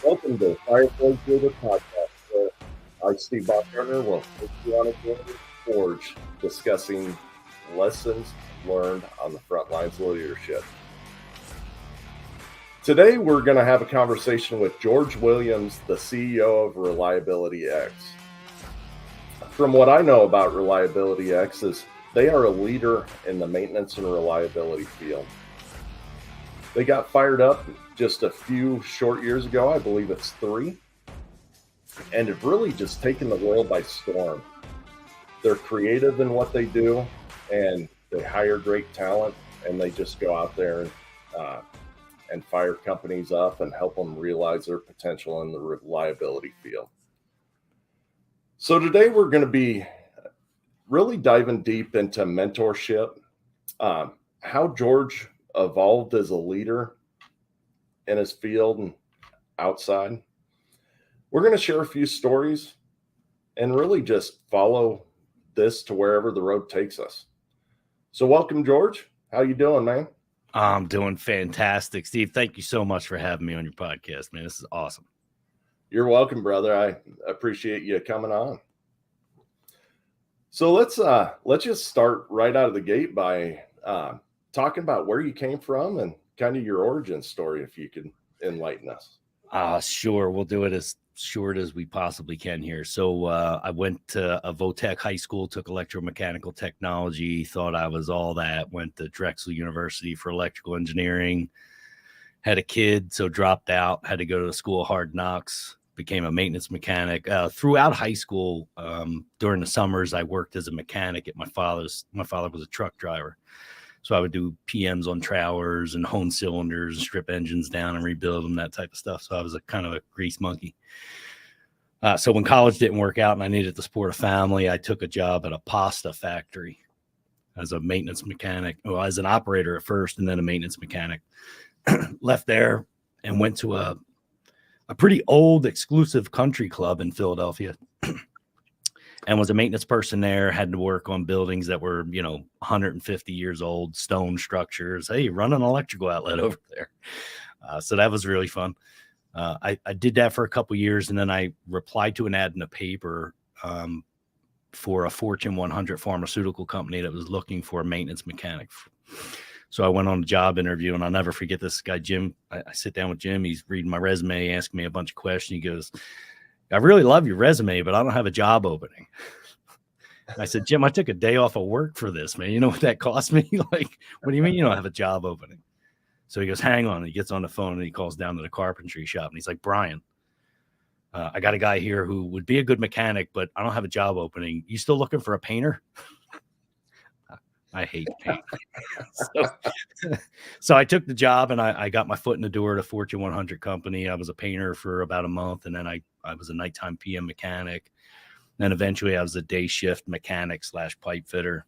Welcome to Firefly Builder Podcast, where I, Steve Bachgartner, will take you on a journey forge discussing lessons learned on the front lines of leadership. Today, we're going to have a conversation with George Williams, the CEO of Reliability X. From what I know about Reliability X is they are a leader in the maintenance and reliability field. They got fired up just a few short years ago. I believe it's 3. And have really just taken the world by storm. They're creative in what they do, and they hire great talent, and they just go out there and fire companies up and help them realize their potential in the reliability field. So today we're going to be really diving deep into mentorship, how George evolved as a leader in his field and outside. We're going to share a few stories and really just follow this to wherever the road takes us. So welcome, George. How you doing, man? I'm doing fantastic, Steve. Thank you so much for having me on your podcast, man. This is awesome. You're welcome, brother. I appreciate you coming on. So let's just start right out of the gate by talking about where you came from and kind of your origin story, if you could enlighten us. Sure. We'll do it as short as we possibly can here. So I went to a Votech high school, took electromechanical technology, thought I was all that, went to Drexel University for electrical engineering, had a kid, so dropped out, had to go to the school of hard knocks, became a maintenance mechanic. Throughout high school, during the summers, I worked as a mechanic at my father's. My father was a truck driver. So I would do PMs on trowers and hone cylinders and strip engines down and rebuild them, that type of stuff. So I was a kind of a grease monkey. So when college didn't work out and I needed to support a family, I took a job at a pasta factory as a maintenance mechanic. Well, as an operator at first and then a maintenance mechanic. Left there and went to a pretty old exclusive country club in Philadelphia. And was a maintenance person there, had to work on buildings that were, 150 years old, stone structures. Hey, run an electrical outlet over there. So that was really fun. I did that for a couple years, and then I replied to an ad in the paper for a Fortune 100 pharmaceutical company that was looking for a maintenance mechanic. So I went on a job interview, and I'll never forget this guy, Jim. I sit down with Jim. He's reading my resume, asking me a bunch of questions. He goes, I really love your resume, but I don't have a job opening. I said, Jim, I took a day off of work for this, man. You know what that cost me? Like, what do you mean you don't have a job opening? So he goes, hang on. He gets on the phone and he calls down to the carpentry shop. And he's like, Brian, I got a guy here who would be a good mechanic, but I don't have a job opening. You still looking for a painter? I hate paint. So I took the job and I got my foot in the door at a Fortune 100 company. I was a painter for about a month, and then I was a nighttime PM mechanic. Then eventually I was a day shift mechanic / pipe fitter.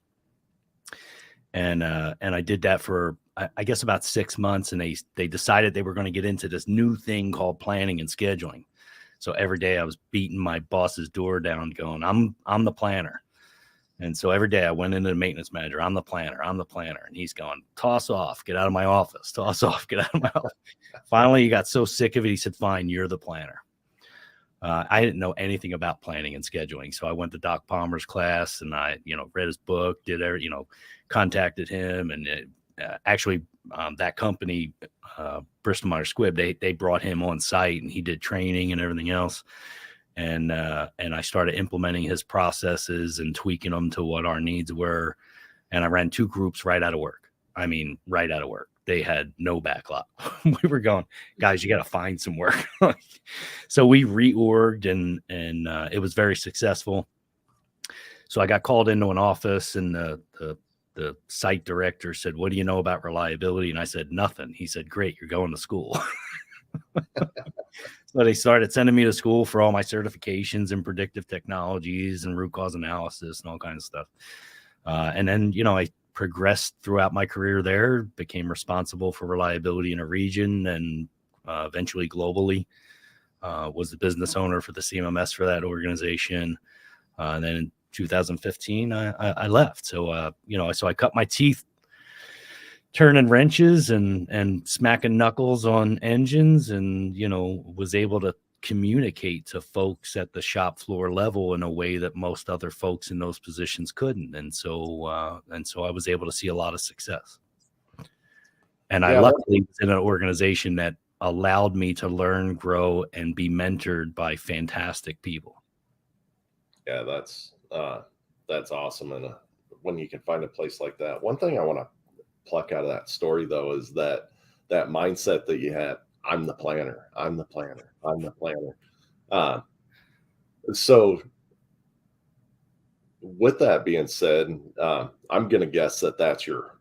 And I did that for, I guess, about 6 months. And they decided they were going to get into this new thing called planning and scheduling. So every day I was beating my boss's door down going, I'm the planner. And so every day I went into the maintenance manager, I'm the planner. And he's going, toss off, get out of my office, toss off, get out of my office. Finally, he got so sick of it. He said, fine, you're the planner. I didn't know anything about planning and scheduling. So I went to Doc Palmer's class and I, read his book, contacted him. And actually that company, Bristol Myers Squibb, they brought him on site and he did training and everything else. And I started implementing his processes and tweaking them to what our needs were. And I ran 2 groups right out of work. I mean, right out of work. They had no backlog. We were going, guys, you got to find some work. So we reorged and it was very successful. So I got called into an office and the site director said, what do you know about reliability? And I said, nothing. He said, great, you're going to school. So they started sending me to school for all my certifications in predictive technologies and root cause analysis and all kinds of stuff. And then, I progressed throughout my career there, became responsible for reliability in a region and eventually globally, was the business owner for the CMMS for that organization. And then in 2015, I left. So, so I cut my teeth turning wrenches and smacking knuckles on engines, and was able to communicate to folks at the shop floor level in a way that most other folks in those positions couldn't. And so I was able to see a lot of success. And I luckily was in an organization that allowed me to learn, grow, and be mentored by fantastic people. Yeah, that's awesome. And when you can find a place like that, one thing I want to pluck out of that story though is that mindset that you had. I'm the planner. I'm the planner. I'm the planner. So with that being said, I'm going to guess that that's your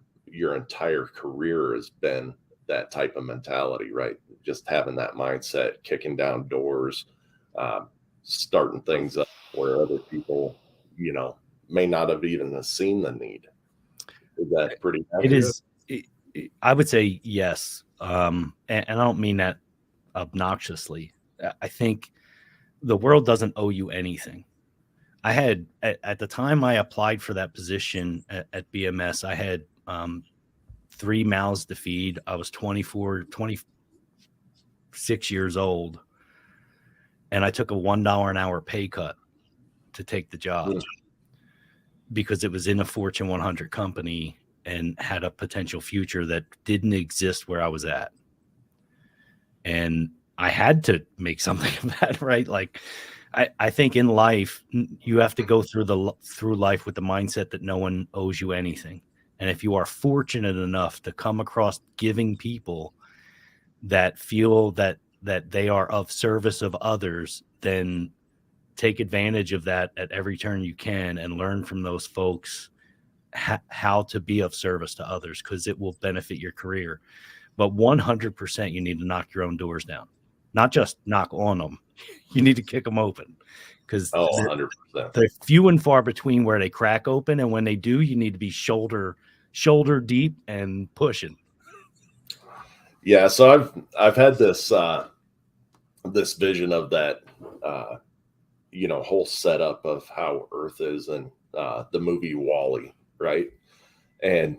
entire career has been that type of mentality, right? Just having that mindset, kicking down doors, starting things up where other people, may not have even seen the need. Is that pretty accurate? It is. I would say yes. And I don't mean that obnoxiously. I think the world doesn't owe you anything. I had, at the time I applied for that position at BMS, I had 3 mouths to feed. I was 26 years old. And I took a $1 an hour pay cut to take the job because it was in a Fortune 100 company and had a potential future that didn't exist where I was at. And I had to make something of that, right? Like, I think in life, you have to go through life with the mindset that no one owes you anything. And if you are fortunate enough to come across giving people that feel that they are of service of others, then take advantage of that at every turn you can and learn from those folks how to be of service to others, because it will benefit your career. But 100% you need to knock your own doors down, not just knock on them. You need to kick them open, because 100%. They're few and far between where they crack open. And when they do, you need to be shoulder deep and pushing. Yeah. So I've had this vision of that, whole setup of how Earth is in the movie WALL-E, right? And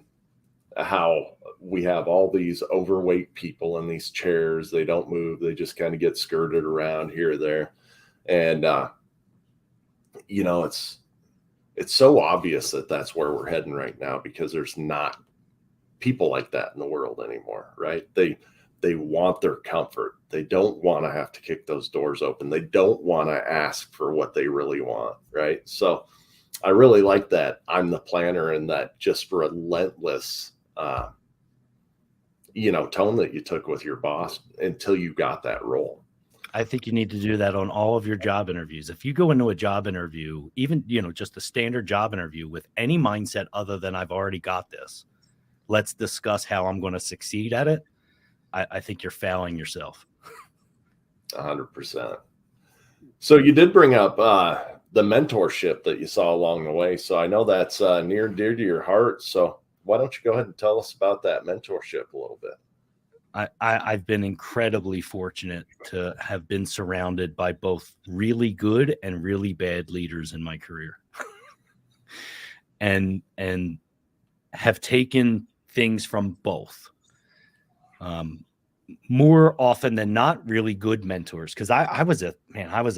how we have all these overweight people in these chairs. They don't move. They just kind of get skirted around here or there. And, it's so obvious that that's where we're heading right now, because there's not people like that in the world anymore, right? They want their comfort. They don't want to have to kick those doors open. They don't want to ask for what they really want, right? So I really like that I'm the planner, and that just relentless tone that you took with your boss until you got that role. I think you need to do that on all of your job interviews. If you go into a job interview, even, just a standard job interview, with any mindset other than I've already got this, let's discuss how I'm going to succeed at it, I think you're failing yourself. 100%. So you did bring up the mentorship that you saw along the way. So I know that's near and dear to your heart. So why don't you go ahead and tell us about that mentorship a little bit? I've been incredibly fortunate to have been surrounded by both really good and really bad leaders in my career, and have taken things from both. More often than not, really good mentors. Because I was a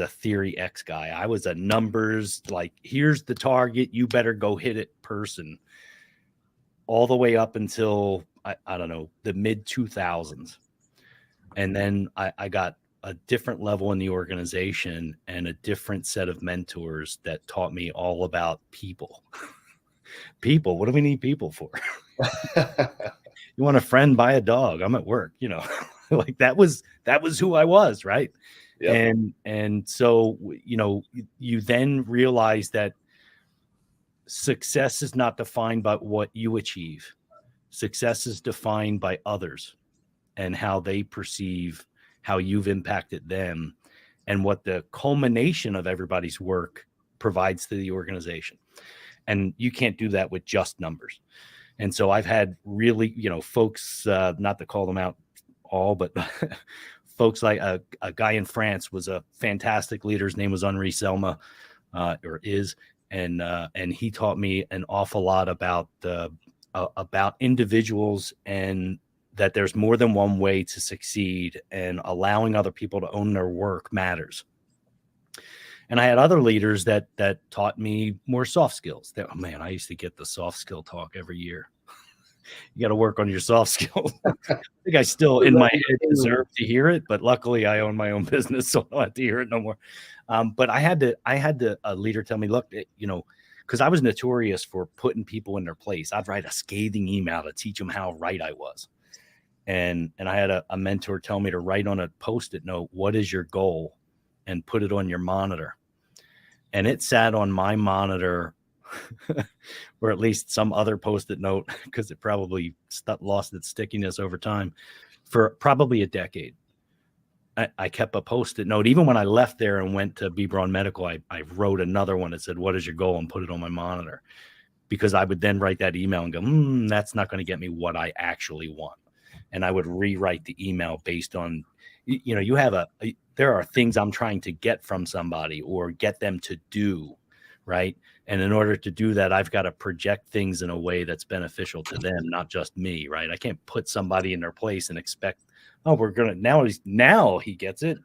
Theory X guy. I was a numbers, like, here's the target, you better go hit it person, all the way up until I don't know, the mid 2000s. And then I got a different level in the organization and a different set of mentors that taught me all about people. People, what do we need people for? You want a friend, buy a dog. I'm at work, like that was who I was. Right. Yep. And so, you then realize that success is not defined by what you achieve. Success is defined by others and how they perceive how you've impacted them, and what the culmination of everybody's work provides to the organization. And you can't do that with just numbers. And so I've had really, folks, not to call them out all, but folks like a guy in France was a fantastic leader. His name was Henri Selma, or is. And he taught me an awful lot about about individuals, and that there's more than one way to succeed, and allowing other people to own their work matters. And I had other leaders that taught me more soft skills. Oh man, I used to get the soft skill talk every year. You got to work on your soft skills. I think I still in my head deserve to hear it, but luckily I own my own business, so I don't have to hear it no more. But I had a leader tell me, look, because I was notorious for putting people in their place. I'd write a scathing email to teach them how right I was. And I had a mentor tell me to write on a Post-it note, what is your goal, and put it on your monitor. And it sat on my monitor, or at least some other Post-it note, because it probably lost its stickiness over time, for probably a decade. I kept a Post-it note. Even when I left there and went to B. Braun Medical, I wrote another one that said, what is your goal, and put it on my monitor, because I would then write that email and go, that's not going to get me what I actually want. And I would rewrite the email based on, there are things I'm trying to get from somebody or get them to do, right? And in order to do that, I've got to project things in a way that's beneficial to them, not just me, right? I can't put somebody in their place and expect, now he gets it,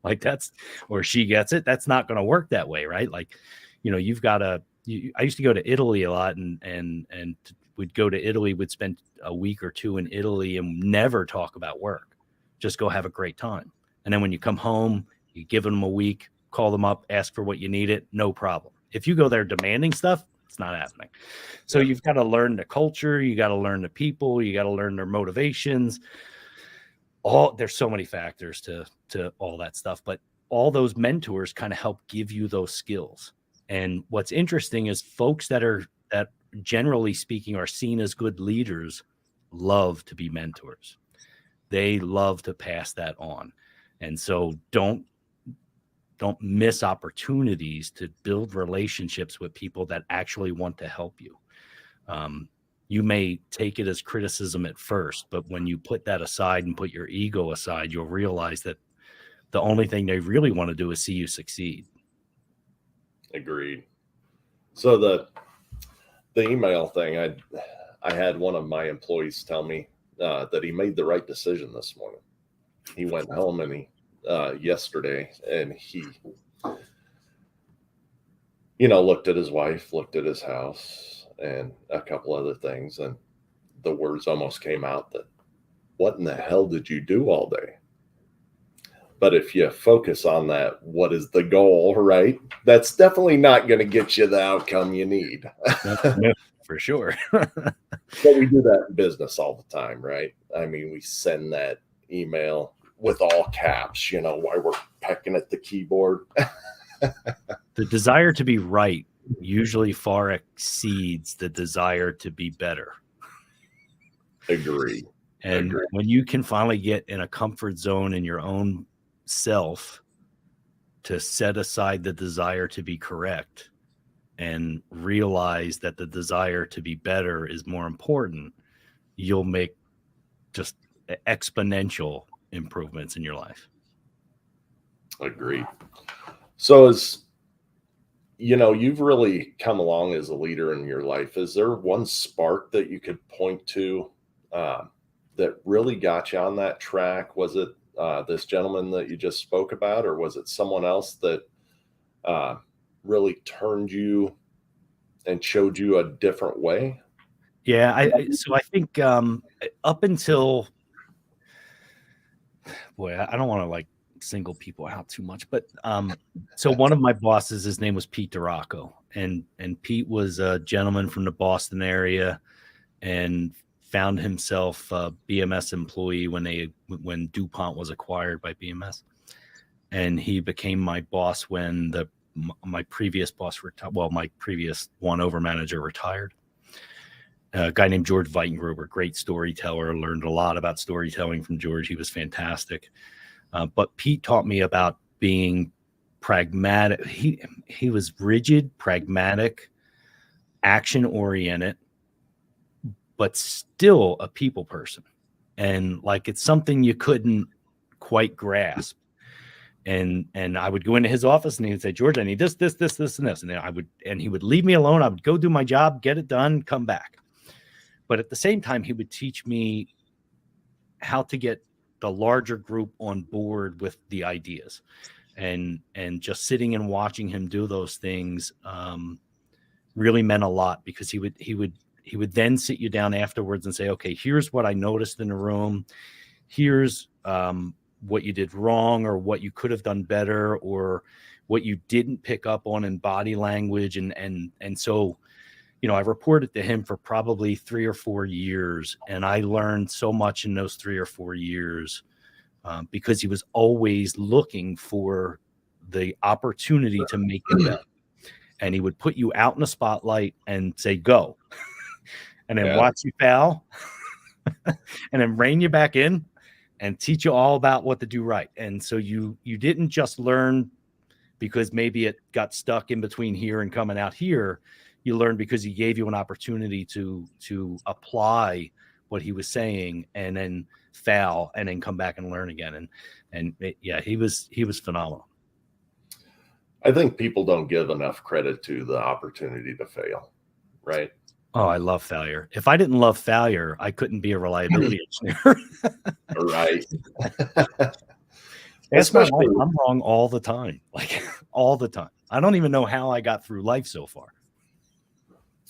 like that's, or she gets it. That's not going to work that way, right? Like, you've got to, I used to go to Italy a lot, and we'd go to Italy, we'd spend a week or two in Italy and never talk about work, just go have a great time. And then when you come home, you give them a week, call them up, ask for what you needed, no problem. If you go there demanding stuff, it's not happening. So you've got to learn the culture, you got to learn the people, you got to learn their motivations. There's so many factors to all that stuff, but all those mentors kind of help give you those skills. And what's interesting is folks that generally speaking are seen as good leaders love to be mentors. They love to pass that on. And so don't miss opportunities to build relationships with people that actually want to help you. You may take it as criticism at first, but when you put that aside and put your ego aside, you'll realize that the only thing they really want to do is see you succeed. Agreed. So the email thing, I had one of my employees tell me that he made the right decision this morning. He went home and yesterday, and he, looked at his wife, looked at his house, and a couple other things, and the words almost came out that, what in the hell did you do all day? But if you focus on that, what is the goal, right? That's definitely not going to get you the outcome you need. No, for sure. But we do that in business all the time, right? I mean, we send that email with all caps, while we're pecking at the keyboard. The desire to be right usually far exceeds the desire to be better. Agree. And when you can finally get in a comfort zone in your own self to set aside the desire to be correct and realize that the desire to be better is more important, you'll make just exponential improvements in your life. Agreed. So you've really come along as a leader in your life. Is there one spark that you could point to that really got you on that track? Was it this gentleman that you just spoke about, or was it someone else that really turned you and showed you a different way? Yeah, I think up until, I don't want to single people out too much, but so one of my bosses, his name was Pete DeRocco, and Pete was a gentleman from the Boston area, and found himself a BMS employee when DuPont was acquired by BMS, and he became my boss when my previous boss retired. Well, my previous one-over manager retired. A guy named George Weitengruber, great storyteller. Learned a lot about storytelling from George. He was fantastic. But Pete taught me about being pragmatic. He was rigid, pragmatic, action-oriented, but still a people person. And it's something you couldn't quite grasp. And I would go into his office and he would say, George, I need this, and this. And then he would leave me alone. I would go do my job, get it done, come back. But at the same time, he would teach me how to get the larger group on board with the ideas. And just sitting and watching him do those things really meant a lot, because he would then sit you down afterwards and say, okay, here's what I noticed in the room. Here's what you did wrong, or what you could have done better, or what you didn't pick up on in body language. And so, I reported to him for probably 3 or 4 years, and I learned so much in those 3 or 4 years because he was always looking for the opportunity to make it better. And he would put you out in the spotlight and say, go, and then watch you foul and then rein you back in and teach you all about what to do right. And so you didn't just learn because maybe it got stuck in between here and coming out here. You learned because he gave you an opportunity to apply what he was saying, and then foul, and then come back and learn again. He was phenomenal. I think people don't give enough credit to the opportunity to fail, right? Oh, I love failure. If I didn't love failure, I couldn't be a reliability engineer. Right. That's my life. I'm wrong all the time, like all the time. I don't even know how I got through life so far.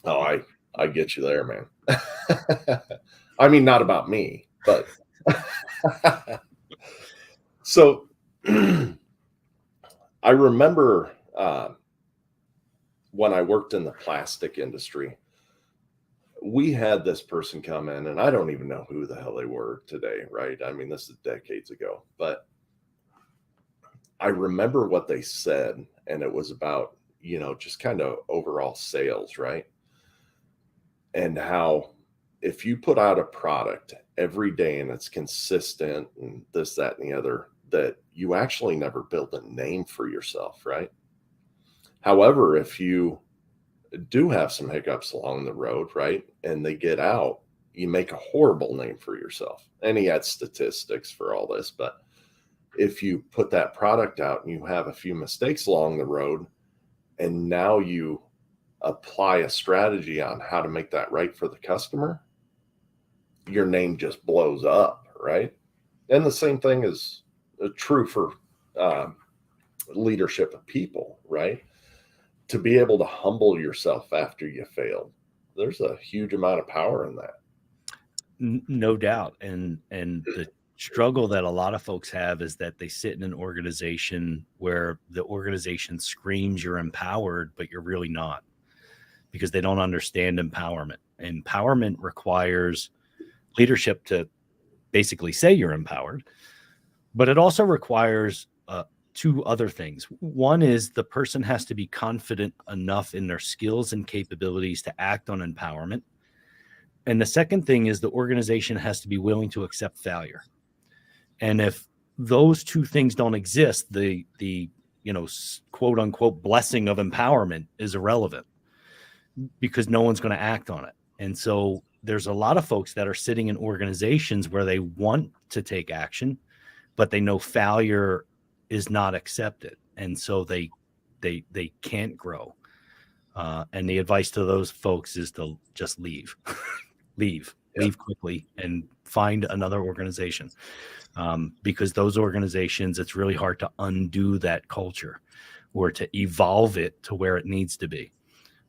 Oh, I get you there, man. I mean, not about me, but so I remember when I worked in the plastic industry, we had this person come in, and I don't even know who the hell they were today, right? I mean, this is decades ago, but I remember what they said, and it was about, just kind of overall sales, right? And how if you put out a product every day and it's consistent and this, that, and the other, that you actually never build a name for yourself, right? However, if you do have some hiccups along the road, right, and they get out, you make a horrible name for yourself. And he had statistics for all this, but if you put that product out and you have a few mistakes along the road, and now you apply a strategy on how to make that right for the customer, your name just blows up, right? And the same thing is true for leadership of people, right? To be able to humble yourself after you failed, there's a huge amount of power in that. No doubt. And the struggle that a lot of folks have is that they sit in an organization where the organization screams you're empowered, but you're really not, because they don't understand empowerment. Empowerment requires leadership to basically say you're empowered, but it also requires two other things. One is the person has to be confident enough in their skills and capabilities to act on empowerment. And the second thing is the organization has to be willing to accept failure. And if those two things don't exist, the quote unquote blessing of empowerment is irrelevant, because no one's going to act on it. And so there's a lot of folks that are sitting in organizations where they want to take action, but they know failure is not accepted. And so they can't grow. And the advice to those folks is to just leave, leave quickly and find another organization. Because those organizations, it's really hard to undo that culture or to evolve it to where it needs to be.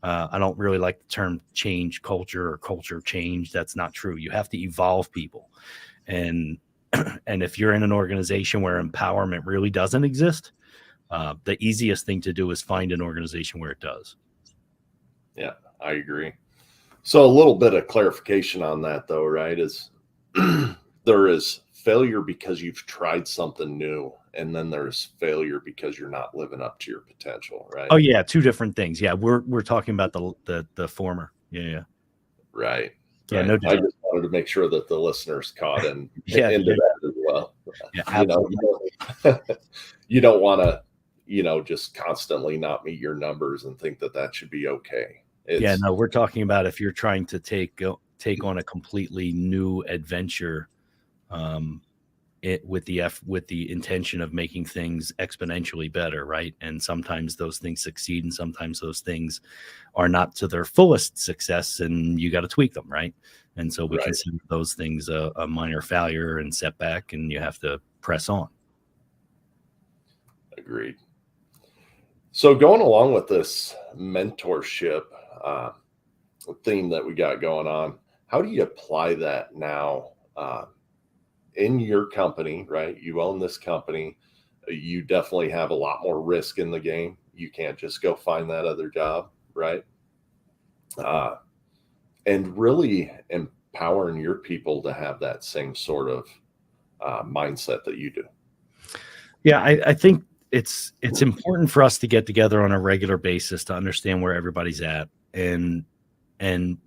I don't really like the term change culture or culture change. That's not true. You have to evolve people. And if you're in an organization where empowerment really doesn't exist, the easiest thing to do is find an organization where it does. Yeah, I agree. So a little bit of clarification on that, though, right, is there is failure because you've tried something new, and then there's failure because you're not living up to your potential, right? Oh yeah, two different things. Yeah, we're talking about the former. Yeah. Right. Yeah, right. no doubt. I just wanted to make sure that the listeners caught into Yeah. that as well. Yeah, absolutely. You don't want to, just constantly not meet your numbers and think that should be okay. Yeah, no, we're talking about if you're trying to take on a completely new adventure, it with the intention of making things exponentially better, right? And sometimes those things succeed, and sometimes those things are not to their fullest success, and you got to tweak them, right? And so we Right. consider those things a minor failure and setback, and you have to press on. Agreed. So going along with this mentorship theme that we got going on, how do you apply that now in your company, right? You own this company. You definitely have a lot more risk in the game. You can't just go find that other job, right? And really empowering your people to have that same sort of mindset that you do. Yeah, I think it's important for us to get together on a regular basis to understand where everybody's at, and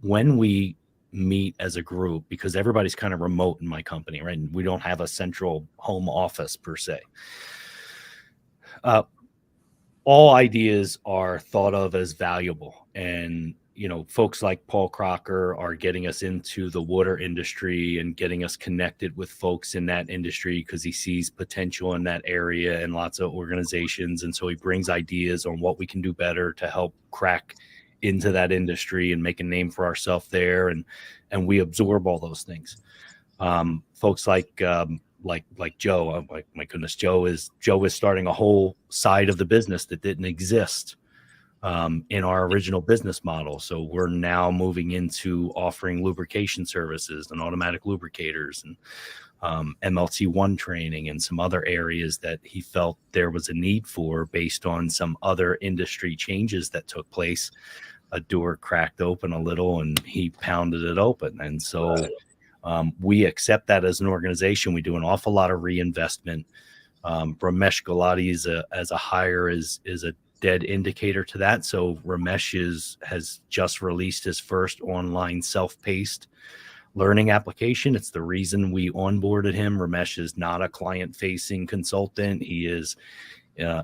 when we meet as a group, because everybody's kind of remote in my company, right? And we don't have a central home office per se. All ideas are thought of as valuable, and folks like Paul Crocker are getting us into the water industry and getting us connected with folks in that industry because he sees potential in that area and lots of organizations. And so he brings ideas on what we can do better to help crack into that industry and make a name for ourselves there. And we absorb all those things. Folks like Joe, my goodness, Joe is starting a whole side of the business that didn't exist in our original business model. So we're now moving into offering lubrication services and automatic lubricators and MLT1 training and some other areas that he felt there was a need for based on some other industry changes that took place. A door cracked open a little and he pounded it open. And so we accept that as an organization. We do an awful lot of reinvestment. Ramesh Gulati as a hire is a dead indicator to that. So Ramesh has just released his first online self-paced learning application. It's the reason we onboarded him. Ramesh is not a client-facing consultant. He is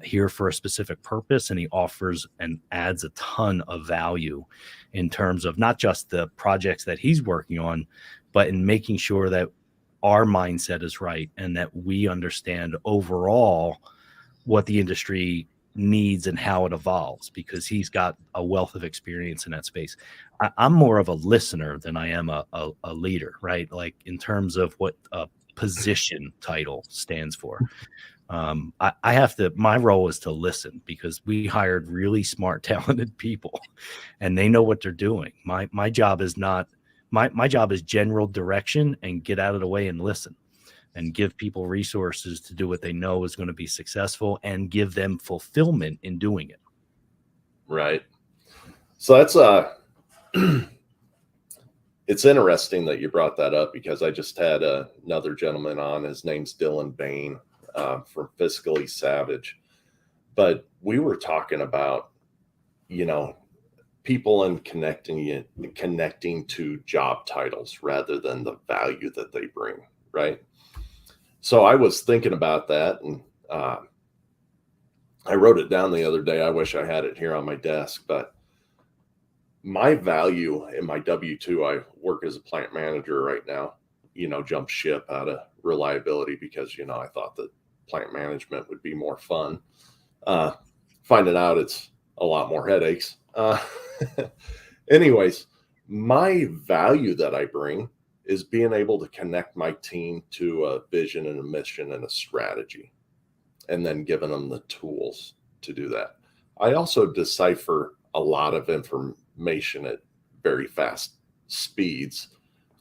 here for a specific purpose, and he offers and adds a ton of value in terms of not just the projects that he's working on, but in making sure that our mindset is right and that we understand overall what the industry needs and how it evolves, because he's got a wealth of experience in that space. I'm more of a listener than I am a leader, right? Like in terms of what a position title stands for. I have to, my role is to listen, because we hired really smart, talented people and they know what they're doing. My job is not, my job is general direction and get out of the way and listen and give people resources to do what they know is going to be successful and give them fulfillment in doing it. Right. So that's it's interesting that you brought that up, because I just had another gentleman on. His name's Dylan Bain from Fiscally Savage. But we were talking about, people and connecting to job titles rather than the value that they bring, right? So I was thinking about that, and I wrote it down the other day. I wish I had it here on my desk, but my value in my W-2, I work as a plant manager right now, jump ship out of reliability because, I thought that plant management would be more fun. Finding out it's a lot more headaches. Anyways, my value that I bring is being able to connect my team to a vision and a mission and a strategy, and then giving them the tools to do that. I also decipher a lot of information at very fast speeds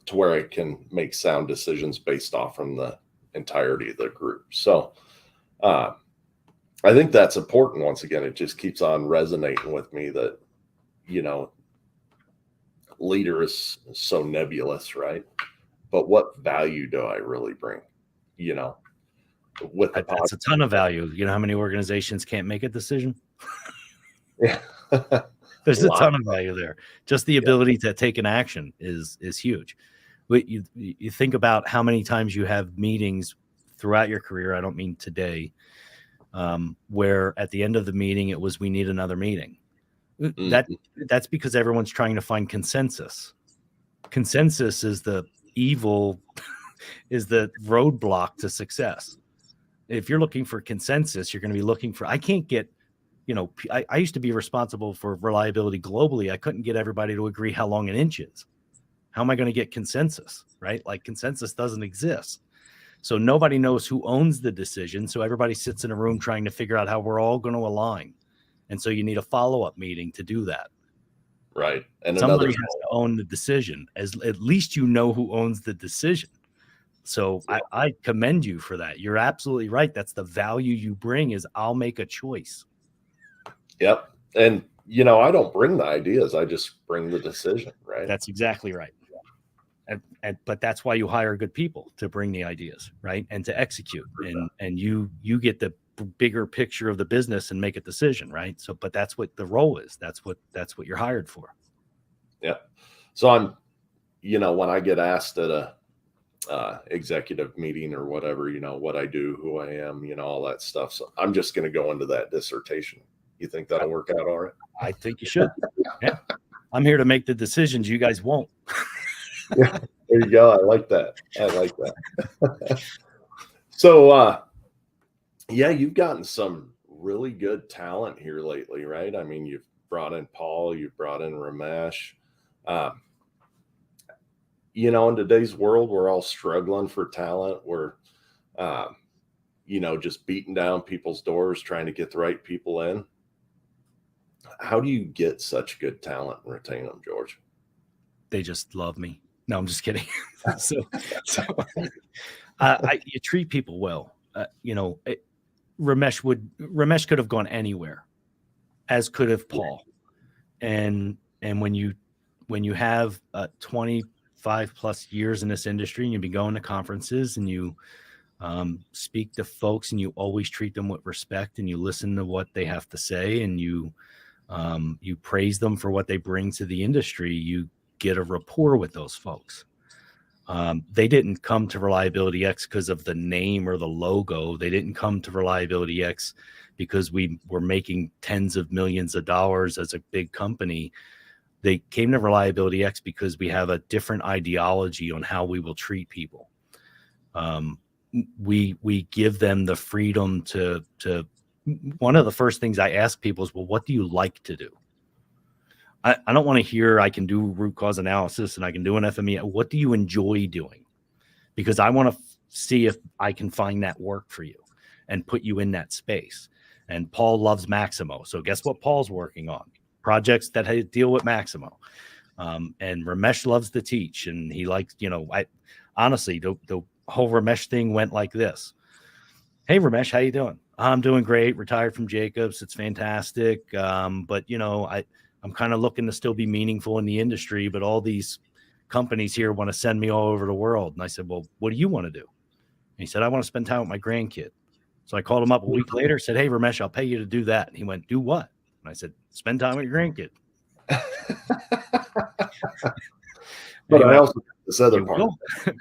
to where I can make sound decisions based off from the entirety of the group. So I think that's important. Once again, it just keeps on resonating with me that, leader is so nebulous, right? But what value do I really bring? With that's a ton of value. You know how many organizations can't make a decision? Yeah. There's a ton of value there. Just the ability to take an action is huge. You think about how many times you have meetings throughout your career. I don't mean today, where at the end of the meeting it was, we need another meeting. That's because everyone's trying to find consensus. Consensus is the evil is the roadblock to success. If you're looking for consensus, you're going to be looking for, I can't get, I used to be responsible for reliability globally. I couldn't get everybody to agree how long an inch is. How am I going to get consensus, right? Like consensus doesn't exist. So nobody knows who owns the decision. So everybody sits in a room trying to figure out how we're all going to align. And so you need a follow-up meeting to do that. Right. And somebody has to own the decision. At least you know who owns the decision. So I commend you for that. You're absolutely right. That's the value you bring is I'll make a choice. Yep. And, I don't bring the ideas. I just bring the decision, right? That's exactly right. But that's why you hire good people to bring the ideas, right? And to execute. And you get the bigger picture of the business and make a decision, right? So, but that's what the role is. That's what you're hired for. Yeah. So I'm, when I get asked at a executive meeting or whatever, what I do, who I am, all that stuff. So I'm just going to go into that dissertation. You think that'll work out all right? I think you should. Yeah. I'm here to make the decisions. You guys won't. Yeah, there you go. I like that. So, you've gotten some really good talent here lately, right? I mean, you've brought in Paul, you've brought in Ramesh. In today's world, we're all struggling for talent. We're, just beating down people's doors, trying to get the right people in. How do you get such good talent and retain them, George? They just love me. No, I'm just kidding. so you treat people well. Ramesh could have gone anywhere, as could have Paul. And when you have 25 plus years in this industry and you've been going to conferences and you speak to folks and you always treat them with respect and you listen to what they have to say and you praise them for what they bring to the industry, you get a rapport with those folks. They didn't come to Reliability X because of the name or the logo. They didn't come to Reliability X because we were making tens of millions of dollars as a big company. They came to Reliability X because we have a different ideology on how we will treat people. We give them the freedom to one of the first things I ask people is, well, what do you like to do? I don't want to hear I can do root cause analysis and I can do an FME. What do you enjoy doing? Because I want to see if I can find that work for you and put you in that space. And Paul loves Maximo. So guess what Paul's working on? Projects that deal with Maximo. And Ramesh loves to teach. And he likes, honestly, the whole Ramesh thing went like this. Hey, Ramesh, how you doing? I'm doing great. Retired from Jacobs. It's fantastic. But, I'm kind of looking to still be meaningful in the industry, but all these companies here want to send me all over the world. And I said, well, what do you want to do? And he said, I want to spend time with my grandkid. So I called him up a week later, said, hey, Ramesh, I'll pay you to do that. And he went, do what? And I said, spend time with your grandkid. But I also this other part.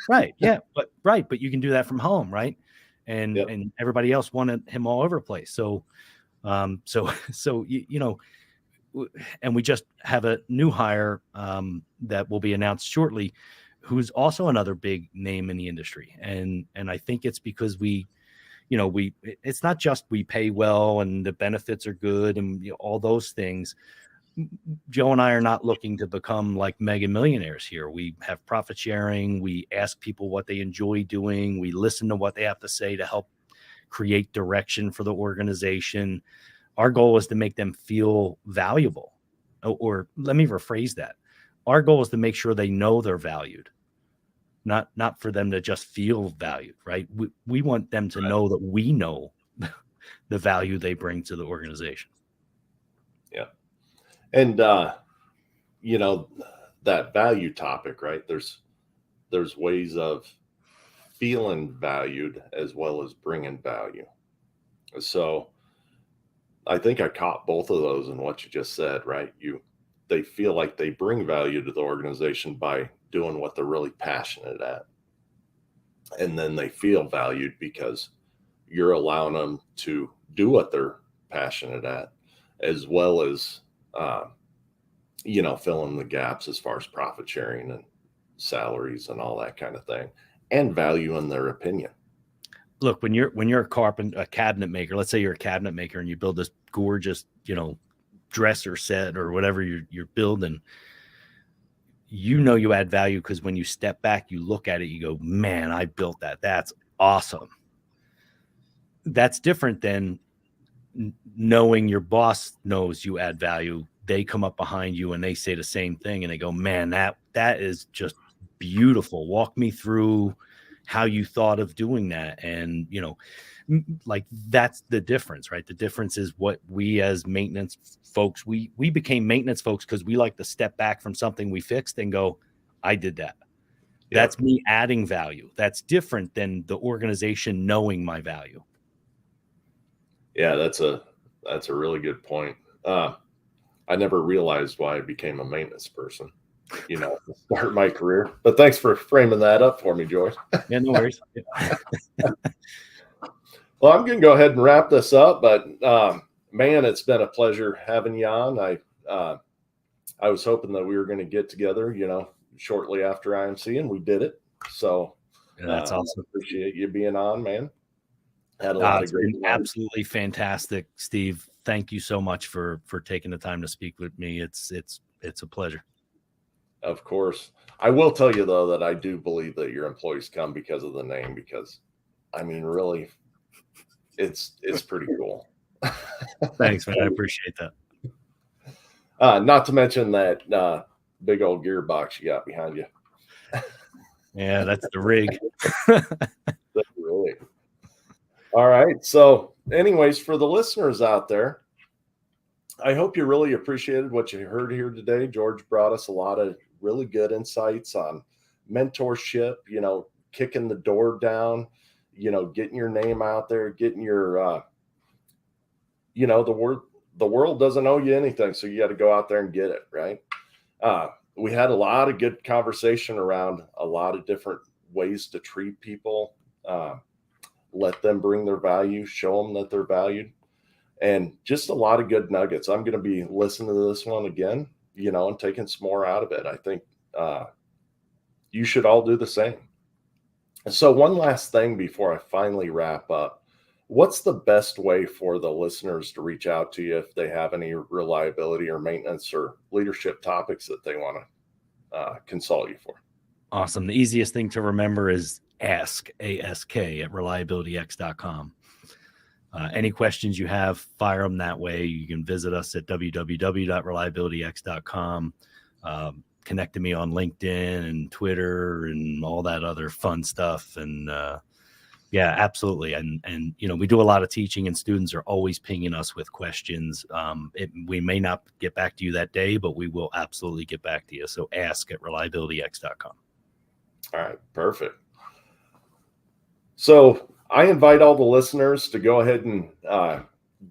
Right. Yeah. But you can do that from home. Right. And everybody else wanted him all over the place. So and we just have a new hire that will be announced shortly, who's also another big name in the industry. And I think it's because it's not just we pay well and the benefits are good and all those things. Joe and I are not looking to become like mega millionaires here. We have profit sharing. We ask people what they enjoy doing. We listen to what they have to say to help create direction for the organization. Our goal is to make them feel valuable, or let me rephrase that. Our goal is to make sure they know they're valued, not for them to just feel valued, right? We want them to know that we know the value they bring to the organization. Yeah. And, that value topic, right? There's ways of feeling valued as well as bringing value. So, I think I caught both of those in what you just said, right? They feel like they bring value to the organization by doing what they're really passionate at. And then they feel valued because you're allowing them to do what they're passionate at, as well as, filling the gaps as far as profit sharing and salaries and all that kind of thing. and value in their opinion. Look, when you're a cabinet maker, let's say you're a cabinet maker and you build this gorgeous, dresser set or whatever you're building, you add value because when you step back, you look at it, you go, man, I built that. That's awesome. That's different than knowing your boss knows you add value. They come up behind you and they say the same thing and they go, man, that is just beautiful. Walk me through how you thought of doing that. And, like that's the difference, right? The difference is what we as maintenance folks, we became maintenance folks because we like to step back from something we fixed and go, I did that. Yeah. That's me adding value. That's different than the organization knowing my value. Yeah, that's a really good point. I never realized why I became a maintenance person, to start my career. But thanks for framing that up for me, George. Yeah, no worries. Well, I'm going to go ahead and wrap this up, but man, it's been a pleasure having you on. I was hoping that we were going to get together, shortly after IMC, and we did it. So that's awesome. Appreciate you being on, man. Had a lot of great times. Absolutely fantastic, Steve. Thank you so much for taking the time to speak with me. It's a pleasure. Of course. I will tell you though that I do believe that your employees come because of the name, because I mean, really, it's pretty cool. Thanks, man. I appreciate that. Not to mention that big old gearbox you got behind you. Yeah, that's the rig. Really. All right. So anyways, for the listeners out there, I hope you really appreciated what you heard here today. George brought us a lot of really good insights on mentorship, kicking the door down, getting your name out there, getting your, the world doesn't owe you anything. So you got to go out there and get it. Right. We had a lot of good conversation around a lot of different ways to treat people. Let them bring their value, show them that they're valued, and just a lot of good nuggets. I'm going to be listening to this one again, and taking some more out of it. I think you should all do the same. And so one last thing before I finally wrap up, what's the best way for the listeners to reach out to you if they have any reliability or maintenance or leadership topics that they want to consult you for? Awesome. The easiest thing to remember is ask, ASK, at reliabilityx.com. Any questions you have, fire them that way. You can visit us at www.reliabilityx.com. Connect to me on LinkedIn and Twitter and all that other fun stuff. And yeah, absolutely. And we do a lot of teaching, and students are always pinging us with questions. We may not get back to you that day, but we will absolutely get back to you. So ask at reliabilityx.com. All right, perfect. So I invite all the listeners to go ahead and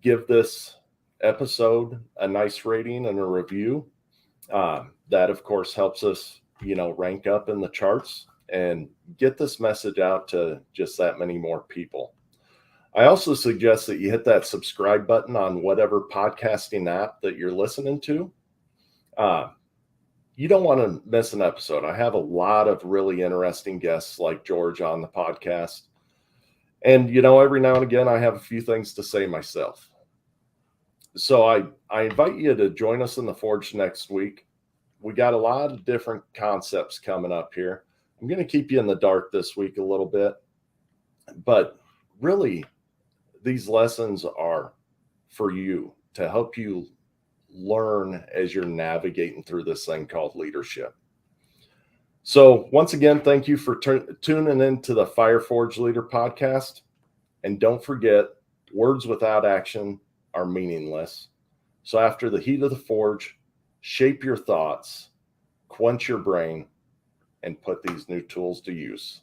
give this episode a nice rating and a review. That, of course, helps us, rank up in the charts and get this message out to just that many more people. I also suggest that you hit that subscribe button on whatever podcasting app that you're listening to. You don't want to miss an episode. I have a lot of really interesting guests like George on the podcast. And, every now and again, I have a few things to say myself. So I invite you to join us in the Forge next week. We got a lot of different concepts coming up here. I'm going to keep you in the dark this week a little bit. But really, these lessons are for you to help you learn as you're navigating through this thing called leadership. So once again, thank you for tuning into the Fire Forge Leader podcast. And don't forget, words without action are meaningless. So after the heat of the forge, shape your thoughts, quench your brain, and put these new tools to use.